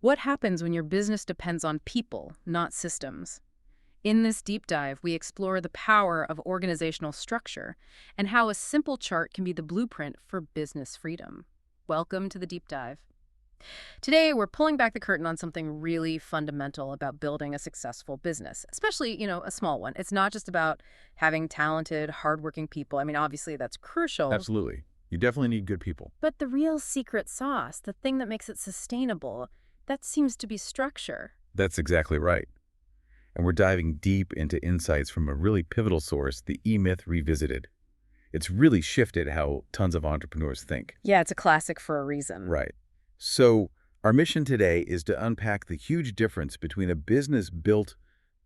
What happens when your business depends on people, not systems? In this deep dive, we explore the power of organizational structure and how a simple chart can be the blueprint for business freedom. Welcome to the deep dive. Today, we're pulling back the curtain on something really fundamental about building a successful business, especially, a small one. It's not just about having talented, hardworking people. I mean, obviously, that's crucial. Absolutely. You definitely need good people. But the real secret sauce, the thing that makes it sustainable, that seems to be structure. That's exactly right. And we're diving deep into insights from a really pivotal source, the E-Myth Revisited. It's really shifted how tons of entrepreneurs think. Yeah, it's a classic for a reason. Right. So our mission today is to unpack the huge difference between a business built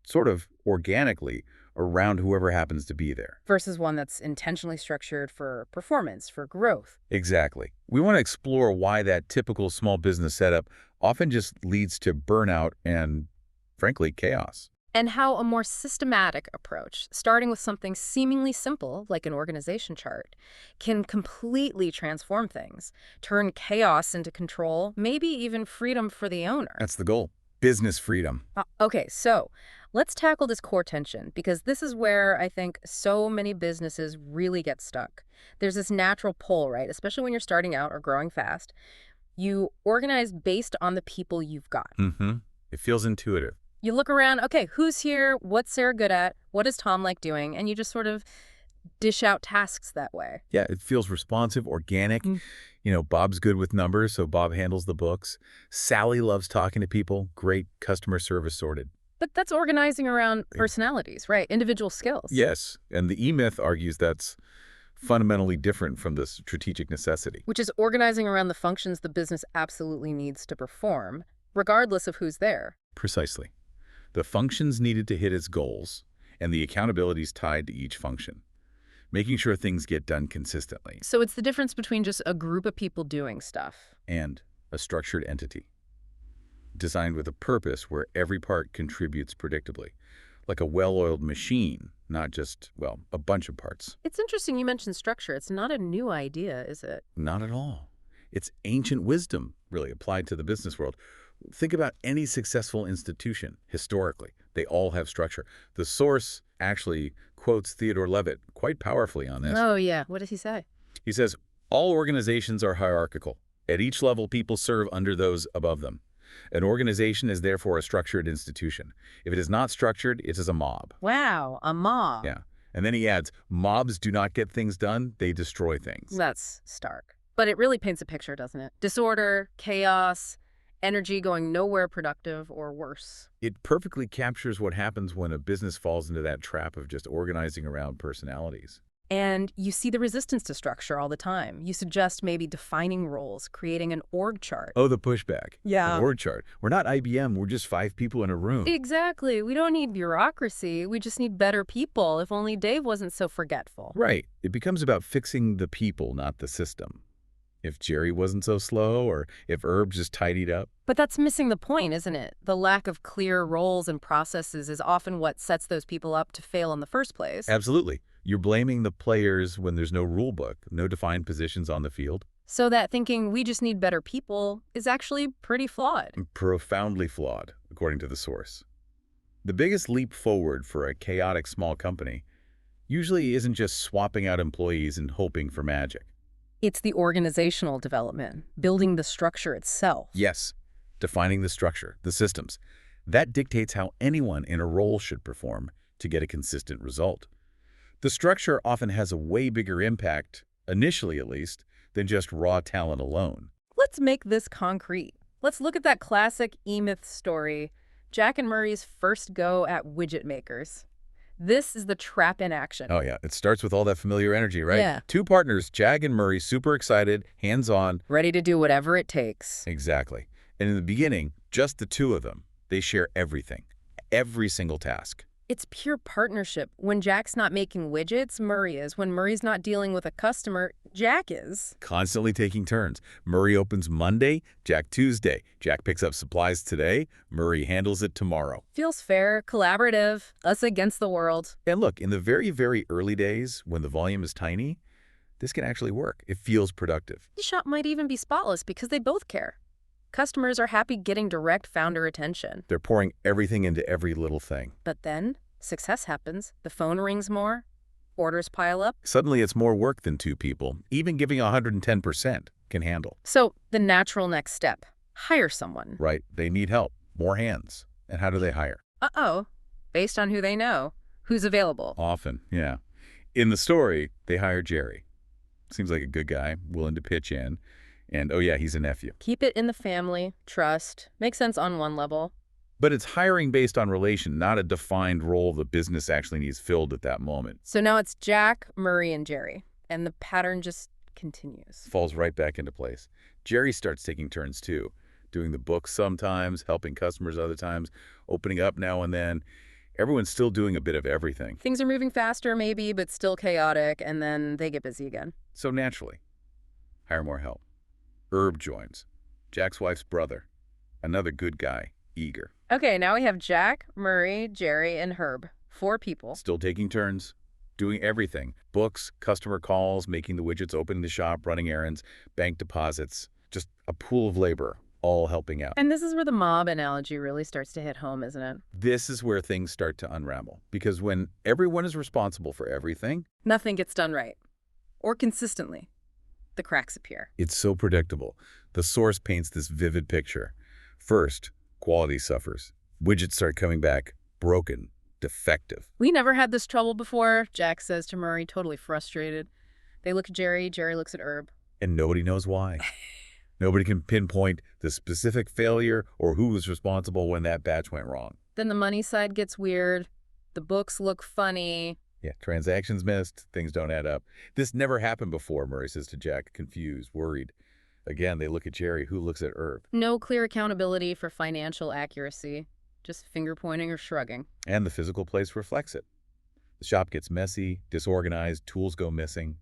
sort of organically around whoever happens to be there. Versus one that's intentionally structured for performance, for growth. Exactly. We want to explore why that typical small business setup often just leads to burnout and, frankly, chaos. And how a more systematic approach, starting with something seemingly simple, like an organization chart, can completely transform things, turn chaos into control, maybe even freedom for the owner. That's the goal. Business freedom. Okay, so let's tackle this core tension, because this is where I think so many businesses really get stuck. There's this natural pull, right? Especially when you're starting out or growing fast. You organize based on the people you've got. It feels intuitive. You look around, okay, who's here? What's Sarah good at? What does Tom like doing? And you just sort of dish out tasks that way. Yeah, it feels responsive, organic. Bob's good with numbers, so Bob handles the books. Sally loves talking to people. Great customer service sorted. But that's organizing around personalities, right? Individual skills. Yes, and the E-Myth argues that's fundamentally different from the strategic necessity. Which is organizing around the functions the business absolutely needs to perform, regardless of who's there. Precisely. The functions needed to hit its goals, and the accountability is tied to each function, making sure things get done consistently. So it's the difference between just a group of people doing stuff. And a structured entity, designed with a purpose where every part contributes predictably, like a well-oiled machine, not just, a bunch of parts. It's interesting you mentioned structure. It's not a new idea, is it? Not at all. It's ancient wisdom, really, applied to the business world. Think about any successful institution, historically. They all have structure. The source actually quotes Theodore Levitt quite powerfully on this. Oh, yeah. What does he say? He says, all organizations are hierarchical. At each level, people serve under those above them. An organization is therefore a structured institution. If it is not structured, it is a mob. Wow, a mob. Yeah. And then he adds, mobs do not get things done, they destroy things. That's stark. But it really paints a picture, doesn't it? Disorder, chaos, energy going nowhere productive or worse. It perfectly captures what happens when a business falls into that trap of just organizing around personalities. And you see the resistance to structure all the time. You suggest maybe defining roles, creating an org chart. Oh, the pushback. Yeah. The org chart. We're not IBM, we're just 5 people in a room. Exactly. We don't need bureaucracy. We just need better people. If only Dave wasn't so forgetful. Right. It becomes about fixing the people, not the system. If Jerry wasn't so slow, or if Herb just tidied up. But that's missing the point, isn't it? The lack of clear roles and processes is often what sets those people up to fail in the first place. Absolutely. You're blaming the players when there's no rule book, no defined positions on the field. So that thinking we just need better people is actually pretty flawed. Profoundly flawed, according to the source. The biggest leap forward for a chaotic small company usually isn't just swapping out employees and hoping for magic. It's the organizational development, building the structure itself. Yes, defining the structure, the systems. That dictates how anyone in a role should perform to get a consistent result. The structure often has a way bigger impact, initially at least, than just raw talent alone. Let's make this concrete. Let's look at that classic E-Myth story, Jack and Murray's first go at Widget Makers. This is the trap in action. Oh yeah, it starts with all that familiar energy, right? Yeah. 2 partners, Jag and Murray, super excited, hands-on. Ready to do whatever it takes. Exactly. And in the beginning, just the 2 of them. They share everything, every single task. It's pure partnership. When Jack's not making widgets, Murray is. When Murray's not dealing with a customer, Jack is. Constantly taking turns. Murray opens Monday, Jack Tuesday. Jack picks up supplies today, Murray handles it tomorrow. Feels fair, collaborative, us against the world. And look, in the very, very early days, when the volume is tiny, this can actually work. It feels productive. The shop might even be spotless because they both care. Customers are happy getting direct founder attention. They're pouring everything into every little thing. But then, success happens. The phone rings more, orders pile up. Suddenly, it's more work than two people, even giving 110% can handle. So, the natural next step, hire someone. Right, they need help, more hands. And how do they hire? Uh-oh, based on who they know, who's available. Often, yeah. In the story, they hire Jerry. Seems like a good guy, willing to pitch in. And, oh yeah, he's a nephew. Keep it in the family, trust, makes sense on one level. But it's hiring based on relation, not a defined role the business actually needs filled at that moment. So now it's Jack, Murray, and Jerry, and the pattern just continues. Falls right back into place. Jerry starts taking turns too, doing the books sometimes, helping customers other times, opening up now and then. Everyone's still doing a bit of everything. Things are moving faster maybe, but still chaotic, and then they get busy again. So naturally, hire more help. Herb joins, Jack's wife's brother, another good guy, eager. Okay, now we have Jack, Murray, Jerry, and Herb. 4 people. Still taking turns, doing everything. Books, customer calls, making the widgets, opening the shop, running errands, bank deposits. Just a pool of labor, all helping out. And this is where the mob analogy really starts to hit home, isn't it? This is where things start to unravel. Because when everyone is responsible for everything, nothing gets done right. Or consistently. The cracks appear. It's so predictable. The source paints this vivid picture. First, quality suffers. Widgets start coming back broken, defective. We never had this trouble before, Jack says to Murray, totally frustrated. They look at Jerry, Jerry looks at Herb. And nobody knows why. Nobody can pinpoint the specific failure or who was responsible when that batch went wrong. Then the money side gets weird. The books look funny. Yeah, transactions missed, things don't add up. This never happened before, Murray says to Jack, confused, worried. Again, they look at Jerry, who looks at Herb. No clear accountability for financial accuracy. Just finger-pointing or shrugging. And the physical place reflects it. The shop gets messy, disorganized, tools go missing,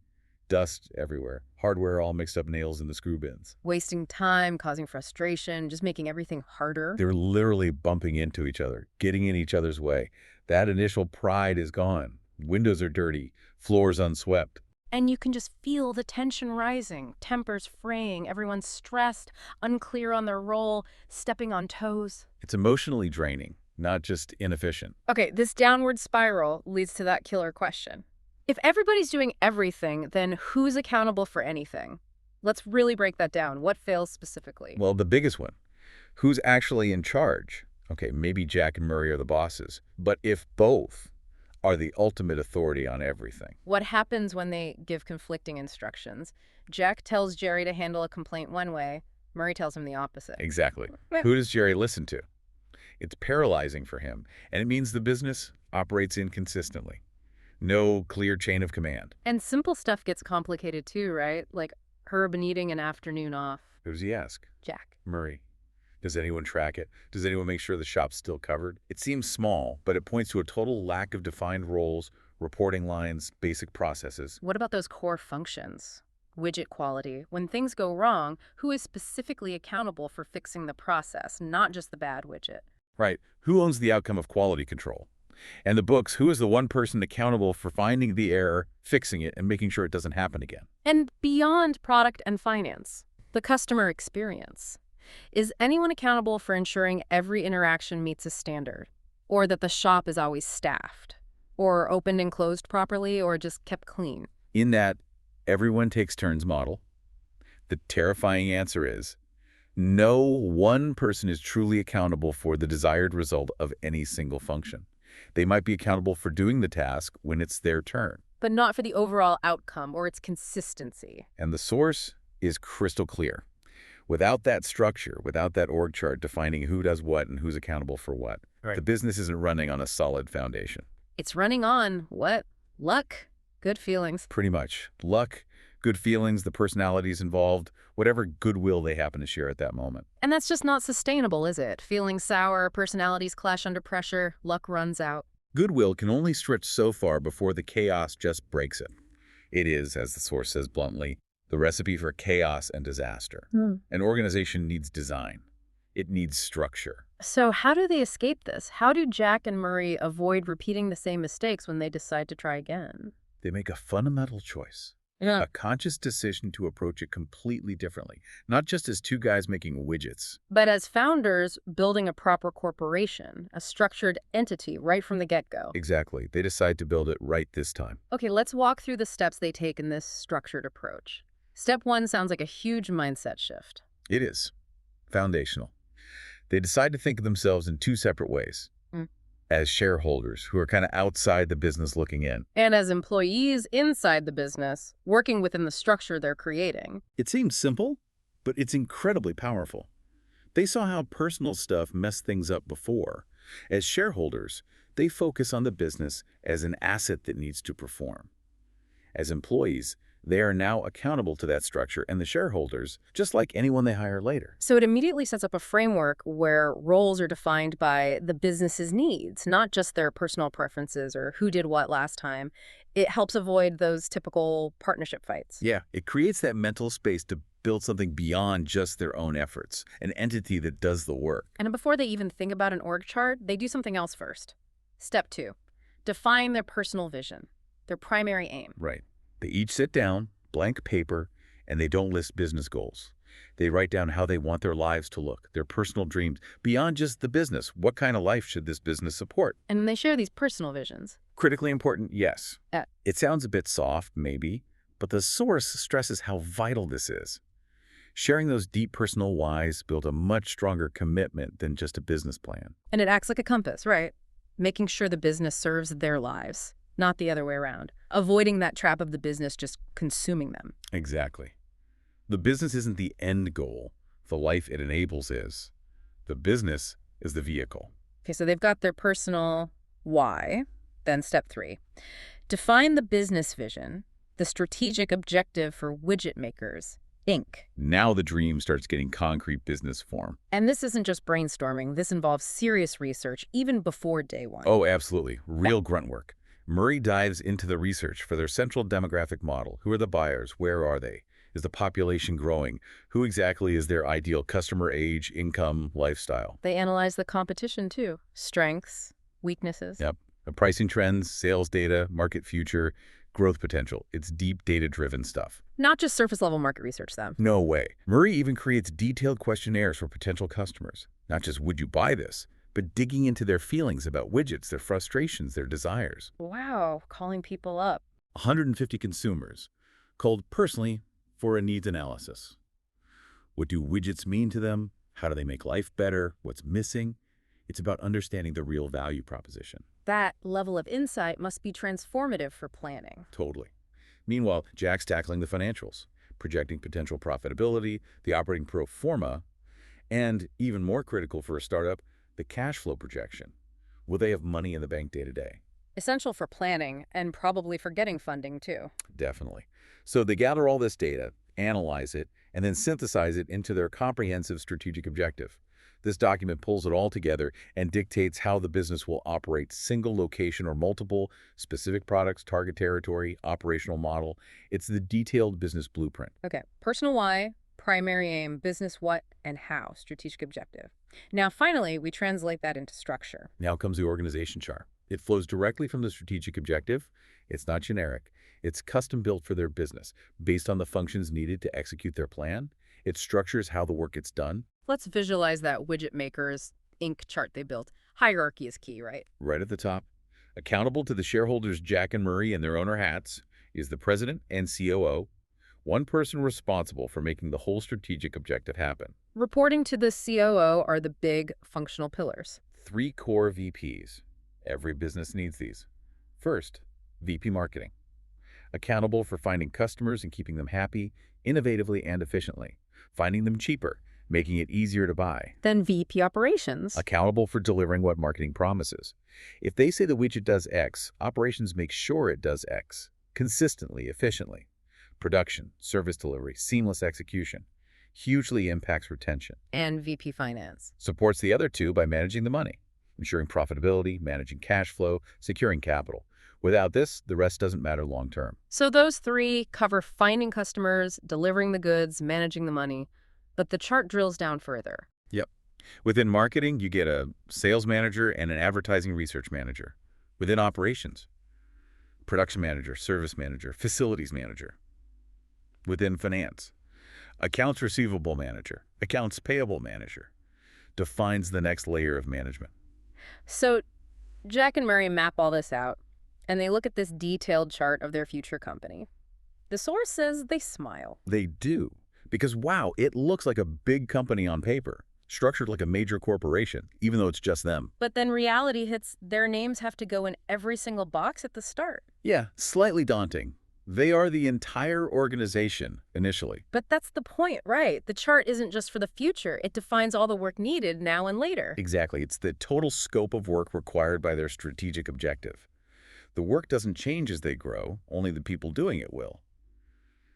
dust everywhere, hardware all mixed up, nails in the screw bins. Wasting time, causing frustration, just making everything harder. They're literally bumping into each other, getting in each other's way. That initial pride is gone. Windows are dirty, floors unswept. And you can just feel the tension rising, tempers fraying, everyone's stressed, unclear on their role, stepping on toes. It's emotionally draining, not just inefficient. Okay, this downward spiral leads to that killer question. If everybody's doing everything, then who's accountable for anything? Let's really break that down. What fails specifically? Well, the biggest one. Who's actually in charge? Okay, maybe Jack and Murray are the bosses. But if both are the ultimate authority on everything. What happens when they give conflicting instructions? Jack tells Jerry to handle a complaint one way. Murray tells him the opposite. Exactly. Who does Jerry listen to? It's paralyzing for him, and it means the business operates inconsistently. No clear chain of command. And simple stuff gets complicated too, right? Like Herb needing an afternoon off. Who does he ask? Jack. Murray. Does anyone track it? Does anyone make sure the shop's still covered? It seems small, but it points to a total lack of defined roles, reporting lines, basic processes. What about those core functions? Widget quality. When things go wrong, who is specifically accountable for fixing the process, not just the bad widget? Right. Who owns the outcome of quality control? And the books, who is the one person accountable for finding the error, fixing it, and making sure it doesn't happen again? And beyond product and finance, the customer experience. Is anyone accountable for ensuring every interaction meets a standard? Or that the shop is always staffed? Or opened and closed properly, or just kept clean? In that everyone takes turns model, the terrifying answer is no one person is truly accountable for the desired result of any single function. They might be accountable for doing the task when it's their turn. But not for the overall outcome or its consistency. And the source is crystal clear. Without that structure, without that org chart defining who does what and who's accountable for what, right, the business isn't running on a solid foundation. It's running on, what? Luck? Good feelings. Pretty much. Luck, good feelings, the personalities involved, whatever goodwill they happen to share at that moment. And that's just not sustainable, is it? Feelings sour, personalities clash under pressure, luck runs out. Goodwill can only stretch so far before the chaos just breaks it. It is, as the source says bluntly, the recipe for chaos and disaster. An organization needs design. It needs structure. So how do they escape this? How do Jack and Murray avoid repeating the same mistakes when they decide to try again? They make a fundamental choice. Yeah. A conscious decision to approach it completely differently, not just as two guys making widgets. But as founders, building a proper corporation, a structured entity right from the get-go. Exactly. They decide to build it right this time. Okay, let's walk through the steps they take in this structured approach. Step one sounds like a huge mindset shift. It is foundational. They decide to think of themselves in two separate ways. Mm. As shareholders who are kind of outside the business looking in. And as employees inside the business, working within the structure they're creating. It seems simple, but it's incredibly powerful. They saw how personal stuff messed things up before. As shareholders, they focus on the business as an asset that needs to perform. As employees, they are now accountable to that structure and the shareholders, just like anyone they hire later. So it immediately sets up a framework where roles are defined by the business's needs, not just their personal preferences or who did what last time. It helps avoid those typical partnership fights. Yeah, it creates that mental space to build something beyond just their own efforts, an entity that does the work. And before they even think about an org chart, they do something else first. Step two, define their personal vision, their primary aim. Right. They each sit down, blank paper, and they don't list business goals. They write down how they want their lives to look, their personal dreams, beyond just the business. What kind of life should this business support? And they share these personal visions. Critically important, yes. Uh, It sounds a bit soft, maybe, but the source stresses how vital this is. Sharing those deep personal whys build a much stronger commitment than just a business plan. And it acts like a compass, right? Making sure the business serves their lives, not the other way around. Avoiding that trap of the business just consuming them. Exactly. The business isn't the end goal. The life it enables is. The business is the vehicle. Okay, so they've got their personal why. Then step three, define the business vision, the strategic objective for Widget Makers, Inc. Now the dream starts getting concrete business form. And this isn't just brainstorming. This involves serious research, even before day one. Oh, absolutely. Real grunt work. Murray dives into the research for their central demographic model. Who are the buyers? Where are they? Is the population growing? Who exactly is their ideal customer age, income, lifestyle? They analyze the competition, too. Strengths, weaknesses. Yep. The pricing trends, sales data, market future, growth potential. It's deep data-driven stuff. Not just surface-level market research, then. No way. Murray even creates detailed questionnaires for potential customers. Not just, would you buy this? But digging into their feelings about widgets, their frustrations, their desires. Wow, calling people up. 150 consumers, called personally for a needs analysis. What do widgets mean to them? How do they make life better? What's missing? It's about understanding the real value proposition. That level of insight must be transformative for planning. Totally. Meanwhile, Jack's tackling the financials, projecting potential profitability, the operating pro forma, and even more critical for a startup, the cash flow projection. Will they have money in the bank day to day? Essential for planning and probably for getting funding, too. Definitely. So they gather all this data, analyze it, and then synthesize it into their comprehensive strategic objective. This document pulls it all together and dictates how the business will operate single location or multiple, specific products, target territory, operational model. It's the detailed business blueprint. Okay, personal why, primary aim, business what, and how, strategic objective. Now, finally, we translate that into structure. Now comes the organization chart. It flows directly from the strategic objective. It's not generic. It's custom built for their business, based on the functions needed to execute their plan. It structures how the work gets done. Let's visualize that Widget Makers Inc. chart they built. Hierarchy is key, right? Right at the top, accountable to the shareholders Jack and Murray in their owner hats, is the president and COO, one person responsible for making the whole strategic objective happen. Reporting to the COO are the big functional pillars. 3 core VPs. Every business needs these. First, VP Marketing. Accountable for finding customers and keeping them happy, innovatively and efficiently. Finding them cheaper, making it easier to buy. Then VP Operations. Accountable for delivering what marketing promises. If they say the widget does X, operations make sure it does X, consistently, efficiently. Production, service delivery, seamless execution. Hugely impacts retention. And VP Finance. Supports the other two by managing the money, ensuring profitability, managing cash flow, securing capital. Without this, the rest doesn't matter long term. So those three cover finding customers, delivering the goods, managing the money. But the chart drills down further. Yep. Within marketing, you get a sales manager and an advertising research manager. Within operations, production manager, service manager, facilities manager. within finance. Accounts receivable manager, accounts payable manager defines the next layer of management. So Jack and Murray map all this out, and they look at this detailed chart of their future company. The source says they smile. They do, because wow, it looks like a big company on paper, structured like a major corporation, even though it's just them. But then reality hits, their names have to go in every single box at the start. Yeah, slightly daunting. They are the entire organization initially. But that's the point, right? The chart isn't just for the future. It defines all the work needed now and later. Exactly. It's the total scope of work required by their strategic objective. The work doesn't change as they grow, only the people doing it will.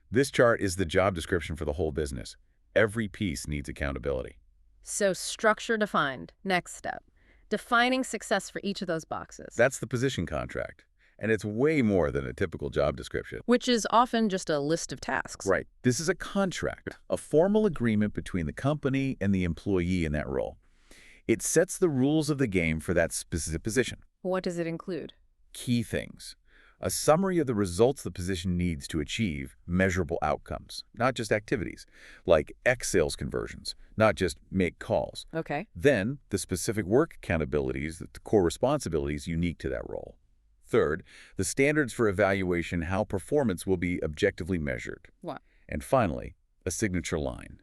This chart is the job description for the whole business. Every piece needs accountability. So structure defined. Next step. Defining success for each of those boxes. That's the position contract. And it's way more than a typical job description. Which is often just a list of tasks. Right. This is a contract, a formal agreement between the company and the employee in that role. It sets the rules of the game for that specific position. What does it include? Key things. A summary of the results the position needs to achieve measurable outcomes, not just activities, like X sales conversions, not just make calls. Okay. Then, the specific work accountabilities, the core responsibilities unique to that role. Third, the standards for evaluation, how performance will be objectively measured. What? And finally, a signature line.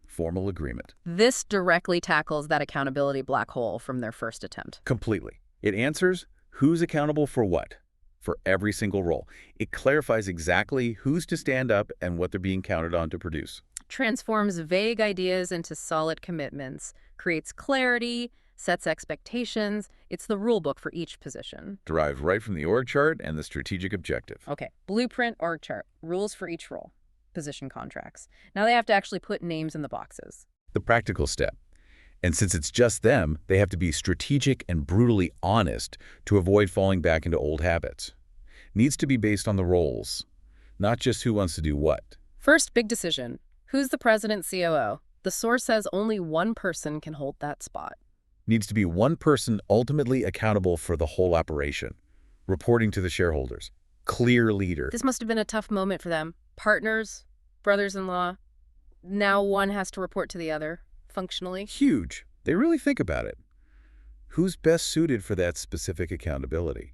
Formal agreement. This directly tackles that accountability black hole from their first attempt. Completely. It answers who's accountable for what, for every single role. It clarifies exactly who's to stand up and what they're being counted on to produce. Transforms vague ideas into solid commitments, creates clarity, sets expectations. It's the rule book for each position. Derived right from the org chart and the strategic objective. Okay, blueprint, org chart, rules for each role, position contracts. Now they have to actually put names in the boxes. The practical step. And since it's just them, they have to be strategic and brutally honest to avoid falling back into old habits. Needs to be based on the roles, not just who wants to do what. First big decision. Who's the president COO? The source says only one person can hold that spot. Needs to be one person ultimately accountable for the whole operation, reporting to the shareholders. Clear leader. This must have been a tough moment for them. Partners, brothers-in-law. Now one has to report to the other, functionally. Huge. They really think about it. Who's best suited for that specific accountability?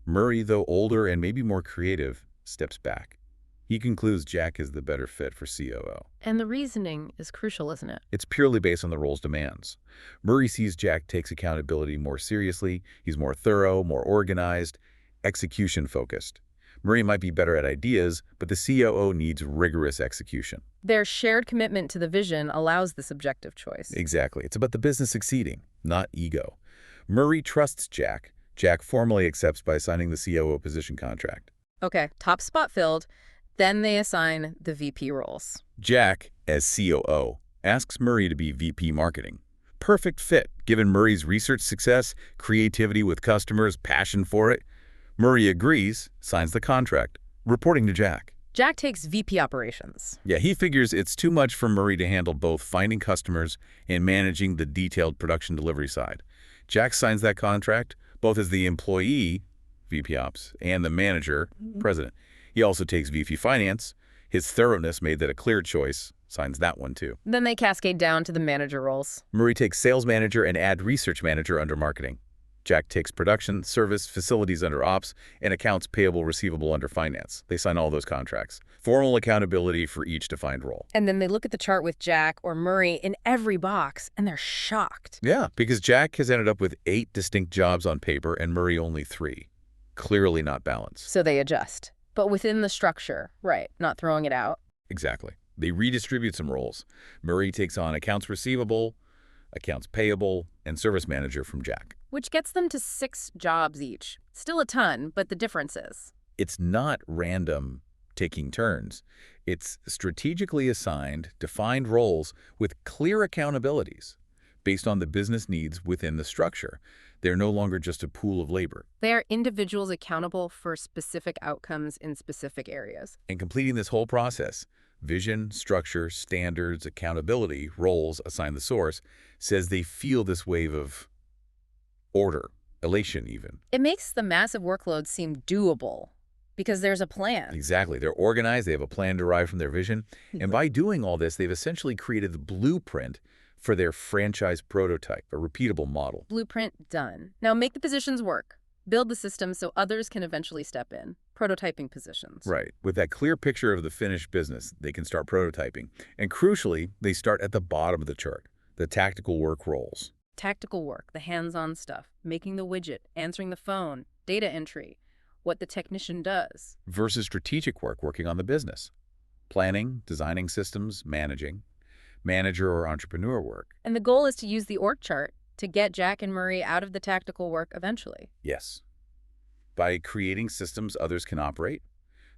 Murray, though older and maybe more creative, steps back. He concludes Jack is the better fit for COO. And the reasoning is crucial, isn't it? It's purely based on the role's demands. Murray sees Jack takes accountability more seriously. He's more thorough, more organized, execution-focused. Murray might be better at ideas, but the COO needs rigorous execution. Their shared commitment to the vision allows this objective choice. Exactly. It's about the business succeeding, not ego. Murray trusts Jack. Jack formally accepts by signing the COO position contract. Okay, top spot filled. Then they assign the VP roles. Jack, as COO, asks Murray to be VP Marketing. Perfect fit, given Murray's research success, creativity with customers, passion for it. Murray agrees, signs the contract, reporting to Jack. Jack takes VP Operations. Yeah, he figures it's too much for Murray to handle both finding customers and managing the detailed production delivery side. Jack signs that contract, both as the employee, VP Ops, and the manager, President. He also takes VP Finance. His thoroughness made that a clear choice, signs that one too. Then they cascade down to the manager roles. Murray takes Sales Manager and Ad Research Manager under Marketing. Jack takes Production, Service, Facilities under Ops, and Accounts Payable Receivable under Finance. They sign all those contracts. Formal accountability for each defined role. And then they look at the chart with Jack or Murray in every box, and they're shocked. Yeah, because Jack has ended up with 8 distinct jobs on paper and Murray only 3. Clearly not balanced. So they adjust. But within the structure, right, not throwing it out. Exactly. They redistribute some roles. Murray takes on Accounts Receivable, Accounts Payable, and Service Manager from Jack. Which gets them to 6 jobs each. Still a ton, but the difference is. It's not random taking turns. It's strategically assigned, defined roles with clear accountabilities based on the business needs within the structure. They're no longer just a pool of labor. They are individuals accountable for specific outcomes in specific areas. And completing this whole process, vision, structure, standards, accountability, roles, assign the source, says they feel this wave of order, elation even. It makes the massive workload seem doable. Because there's a plan. Exactly. They're organized, they have a plan derived from their vision, and by doing all this, they've essentially created the blueprint for their franchise prototype, a repeatable model. Blueprint done. Now make the positions work. Build the system so others can eventually step in. Prototyping positions. Right. With that clear picture of the finished business, they can start prototyping. And crucially, they start at the bottom of the chart, the tactical work roles. Tactical work, the hands-on stuff, making the widget, answering the phone, data entry, what the technician does. Versus strategic work, working on the business. Planning, designing systems, managing, manager or entrepreneur work. And the goal is to use the org chart to get Jack and Murray out of the tactical work eventually. Yes. By creating systems others can operate,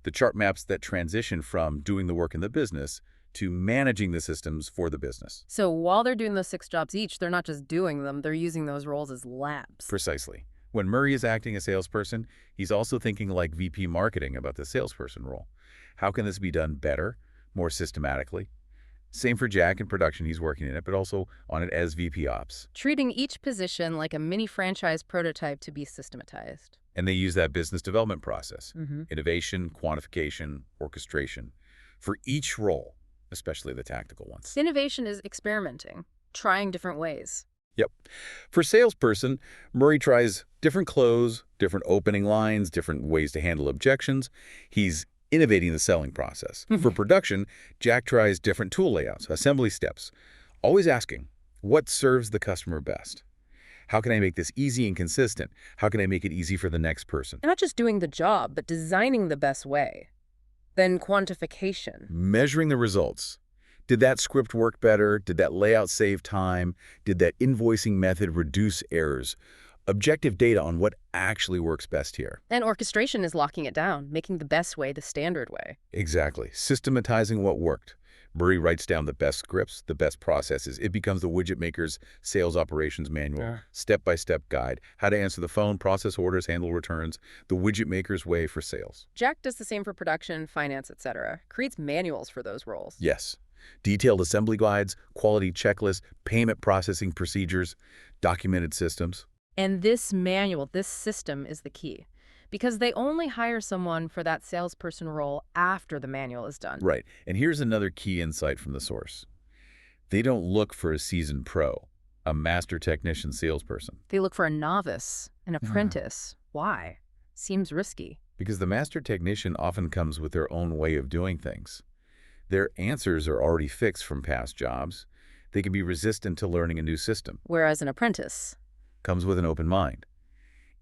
the chart maps that transition from doing the work in the business to managing the systems for the business. So while they're doing those 6 jobs each, they're not just doing them, they're using those roles as labs. Precisely. When Murray is acting as salesperson, he's also thinking like VP marketing about the salesperson role. How can this be done better, more systematically? Same for Jack in production, he's working in it, but also on it as VP Ops. Treating each position like a mini franchise prototype to be systematized. And they use that business development process, innovation, quantification, orchestration, for each role, especially the tactical ones. Innovation is experimenting, trying different ways. Yep. For salesperson, Murray tries different close, different opening lines, different ways to handle objections. He's innovating the selling process. For production, Jack tries different tool layouts, assembly steps, always asking, what serves the customer best? How can I make this easy and consistent? How can I make it easy for the next person? And not just doing the job, but designing the best way. Then quantification. Measuring the results. Did that script work better? Did that layout save time? Did that invoicing method reduce errors? Objective data on what actually works best here. And orchestration is locking it down, making the best way the standard way. Exactly. Systematizing what worked. Murray writes down the best scripts, the best processes. It becomes the Widget Makers sales operations manual, step-by-step guide, how to answer the phone, process orders, handle returns, the Widget Makers way for sales. Jack does the same for production, finance, etc. Creates manuals for those roles. Yes. Detailed assembly guides, quality checklists, payment processing procedures, documented systems. And this manual, this system is the key. Because they only hire someone for that salesperson role after the manual is done. Right. And here's another key insight from the source. They don't look for a seasoned pro, a master technician salesperson. They look for a novice, an apprentice. Why? Seems risky. Because the master technician often comes with their own way of doing things. Their answers are already fixed from past jobs. They can be resistant to learning a new system. Whereas an apprentice comes with an open mind,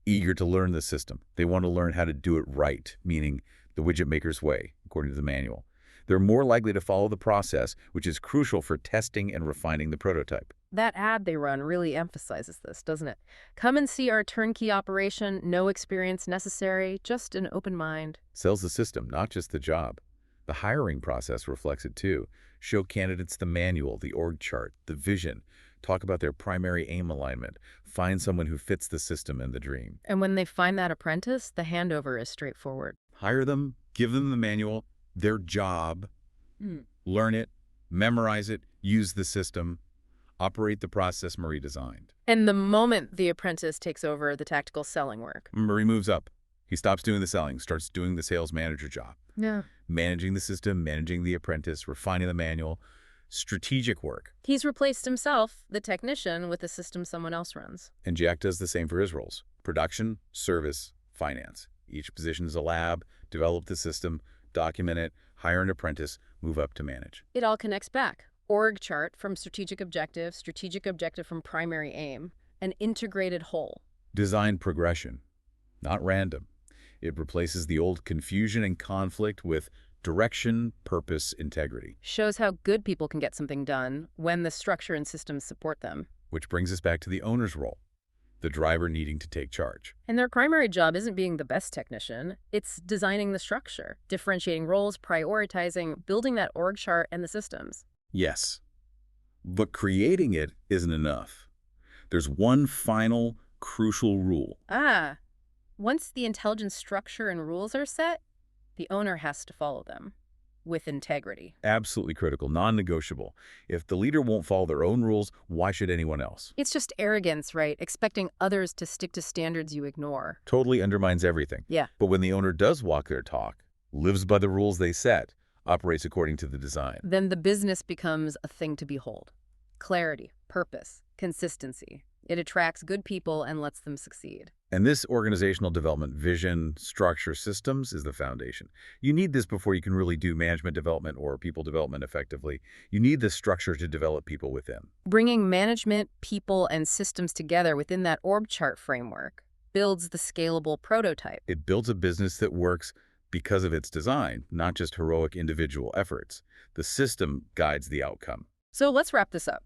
eager to learn the system. They want to learn how to do it right, meaning the Widget Maker's way, according to the manual. They're more likely to follow the process, which is crucial for testing and refining the prototype. That ad they run really emphasizes this, doesn't it? Come and see our turnkey operation, no experience necessary, just an open mind. Sells the system, not just the job. The hiring process reflects it too. Show candidates the manual, the org chart, the vision. Talk about their primary aim alignment. Find someone who fits the system and the dream. And when they find that apprentice, the handover is straightforward. Hire them, give them the manual, their job, learn it, memorize it, use the system, operate the process Murray designed. And the moment the apprentice takes over the tactical selling work, Murray moves up. He stops doing the selling, starts doing the sales manager job. Yeah. Managing the system, managing the apprentice, refining the manual, strategic work. He's replaced himself, the technician, with a system someone else runs. And Jack does the same for his roles. Production, service, finance. Each position is a lab, develop the system, document it, hire an apprentice, move up to manage. It all connects back. Org chart from strategic objective from primary aim, an integrated whole. Design progression, not random. It replaces the old confusion and conflict with direction, purpose, integrity. Shows how good people can get something done when the structure and systems support them. Which brings us back to the owner's role, the driver needing to take charge. And their primary job isn't being the best technician, it's designing the structure, differentiating roles, prioritizing, building that org chart and the systems. Yes, but creating it isn't enough. There's one final, crucial rule. Once the intelligence structure and rules are set, the owner has to follow them. with integrity. Absolutely critical, non-negotiable. If the leader won't follow their own rules, why should anyone else? It's just arrogance, right? Expecting others to stick to standards you ignore. Totally undermines everything. Yeah. But when the owner does walk their talk, lives by the rules they set, operates according to the design. Then the business becomes a thing to behold. Clarity, purpose, consistency. It attracts good people and lets them succeed. And this organizational development, vision, structure, systems is the foundation. You need this before you can really do management development or people development effectively. You need the structure to develop people within. Bringing management, people, and systems together within that org chart framework builds the scalable prototype. It builds a business that works because of its design, not just heroic individual efforts. The system guides the outcome. So let's wrap this up.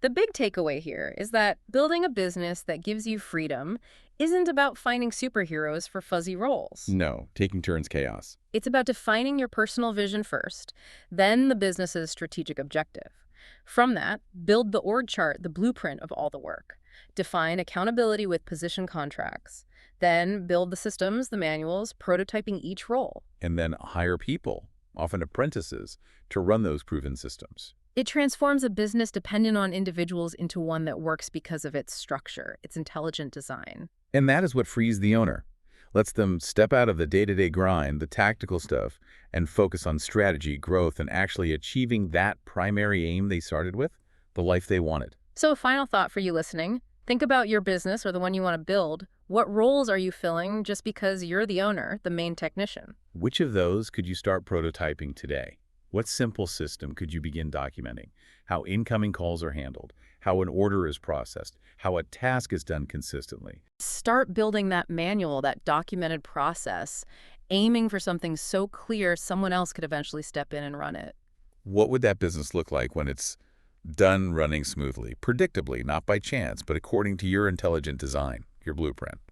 The big takeaway here is that building a business that gives you freedom isn't about finding superheroes for fuzzy roles. No, taking turns chaos. It's about defining your personal vision first, then the business's strategic objective. From that, build the org chart, the blueprint of all the work. Define accountability with position contracts. Then build the systems, the manuals, prototyping each role. And then hire people, often apprentices, to run those proven systems. It transforms a business dependent on individuals into one that works because of its structure, its intelligent design. And that is what frees the owner, lets them step out of the day-to-day grind, the tactical stuff, and focus on strategy, growth, and actually achieving that primary aim they started with, the life they wanted. So a final thought for you listening. Think about your business or the one you want to build. What roles are you filling just because you're the owner, the main technician? Which of those could you start prototyping today? What simple system could you begin documenting? How incoming calls are handled, how an order is processed, how a task is done consistently. Start building that manual, that documented process, aiming for something so clear someone else could eventually step in and run it. What would that business look like when it's done running smoothly, predictably, not by chance, but according to your intelligent design, your blueprint?